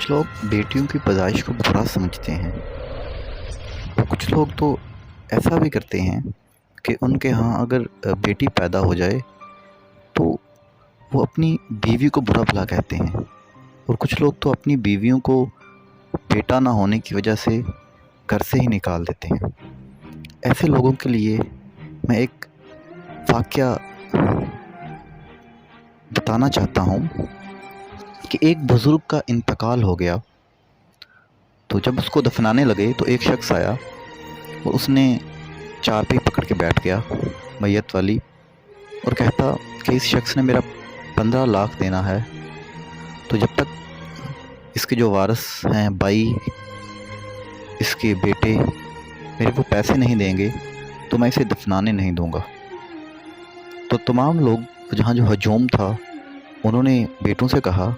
کچھ لوگ بیٹیوں کی پیدائش کو برا سمجھتے ہیں اور کچھ لوگ تو ایسا بھی کرتے ہیں کہ ان کے ہاں اگر بیٹی پیدا ہو جائے تو وہ اپنی بیوی کو برا بھلا کہتے ہیں، اور کچھ لوگ تو اپنی بیویوں کو بیٹا نہ ہونے کی وجہ سے گھر سے ہی نکال دیتے ہیں۔ ایسے لوگوں کے لیے میں ایک واقعہ بتانا چاہتا ہوں کہ ایک بزرگ کا انتقال ہو گیا، تو جب اس کو دفنانے لگے تو ایک شخص آیا اور اس نے چارپائی پکڑ کے بیٹھ گیا میت والی، اور کہتا کہ اس شخص نے میرا 15 لاکھ دینا ہے، تو جب تک اس کے جو وارث ہیں بھائی، اس کے بیٹے میرے کو پیسے نہیں دیں گے تو میں اسے دفنانے نہیں دوں گا۔ تو تمام لوگ جہاں جو ہجوم تھا انہوں نے بیٹوں سے کہا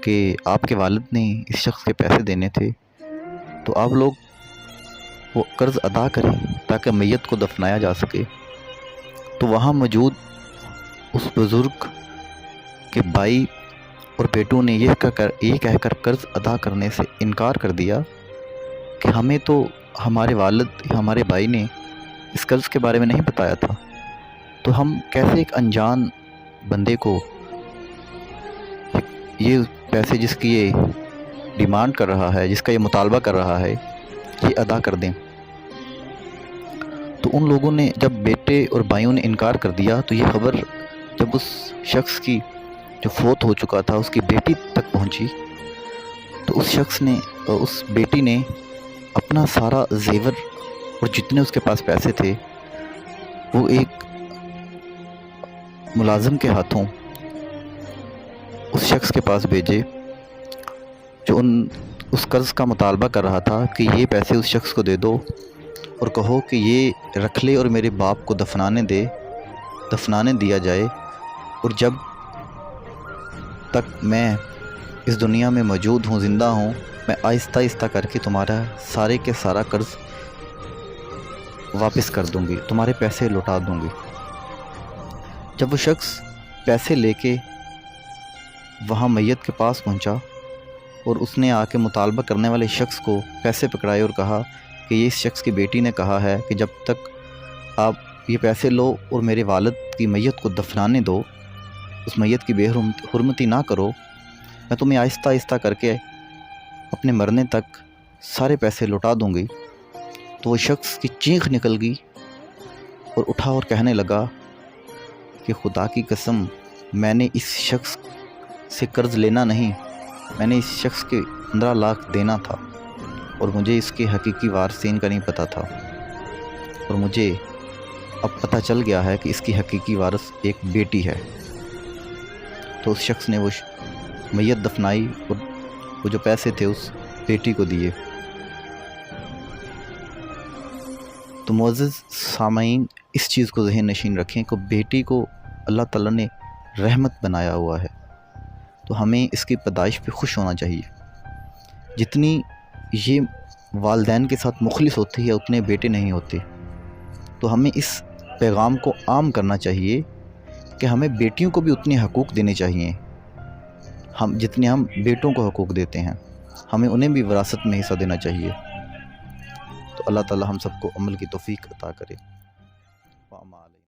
کہ آپ کے والد نے اس شخص کے پیسے دینے تھے، تو آپ لوگ وہ قرض ادا کریں تاکہ میت کو دفنایا جا سکے۔ تو وہاں موجود اس بزرگ کے بھائی اور بیٹوں نے یہ کہہ کر قرض ادا کرنے سے انکار کر دیا کہ ہمیں تو ہمارے والد ہمارے بھائی نے اس قرض کے بارے میں نہیں بتایا تھا، تو ہم کیسے ایک انجان بندے کو یہ پیسے جس کی یہ ڈیمانڈ کر رہا ہے، جس کا یہ مطالبہ کر رہا ہے، یہ ادا کر دیں۔ تو ان لوگوں نے جب بیٹے اور بھائیوں نے انکار کر دیا تو یہ خبر جب اس شخص کی جو فوت ہو چکا تھا اس کی بیٹی تک پہنچی، تو اس شخص نے اس بیٹی نے اپنا سارا زیور اور جتنے اس کے پاس پیسے تھے وہ ایک ملازم کے ہاتھوں اس شخص کے پاس بھیجے جو اس قرض کا مطالبہ کر رہا تھا کہ یہ پیسے اس شخص کو دے دو اور کہو کہ یہ رکھ لے اور میرے باپ کو دفنانے دیا جائے، اور جب تک میں اس دنیا میں موجود ہوں، زندہ ہوں، میں آہستہ آہستہ کر کے تمہارا سارے کے سارا قرض واپس کر دوں گی، تمہارے پیسے لوٹا دوں گی۔ جب وہ شخص پیسے لے کے وہاں میت کے پاس پہنچا اور اس نے آ کے مطالبہ کرنے والے شخص کو پیسے پکڑائے اور کہا کہ یہ اس شخص کی بیٹی نے کہا ہے کہ جب تک آپ یہ پیسے لو اور میرے والد کی میت کو دفنانے دو، اس میت کی بے حرمتی نہ کرو، میں تمہیں آہستہ آہستہ کر کے اپنے مرنے تک سارے پیسے لوٹا دوں گی۔ تو وہ شخص کی چیخ نکل گئی اور اٹھا اور کہنے لگا کہ خدا کی قسم، میں نے اس شخص سے قرض لینا نہیں، میں نے اس شخص کے 15 لاکھ دینا تھا، اور مجھے اس کے حقیقی وارثین کا نہیں پتہ تھا، اور مجھے اب پتہ چل گیا ہے کہ اس کی حقیقی وارث ایک بیٹی ہے۔ تو اس شخص نے وہ میت دفنائی اور وہ جو پیسے تھے اس بیٹی کو دیے۔ تو معزز سامعین، اس چیز کو ذہن نشین رکھیں کہ بیٹی کو اللہ تعالیٰ نے رحمت بنایا ہوا ہے، تو ہمیں اس کی پیدائش پہ خوش ہونا چاہیے۔ جتنی یہ والدین کے ساتھ مخلص ہوتی ہے اتنے بیٹے نہیں ہوتے، تو ہمیں اس پیغام کو عام کرنا چاہیے کہ ہمیں بیٹیوں کو بھی اتنے حقوق دینے چاہیے جتنے ہم بیٹوں کو حقوق دیتے ہیں، ہمیں انہیں بھی وراثت میں حصہ دینا چاہیے۔ تو اللہ تعالی ہم سب کو عمل کی توفیق عطا کرے۔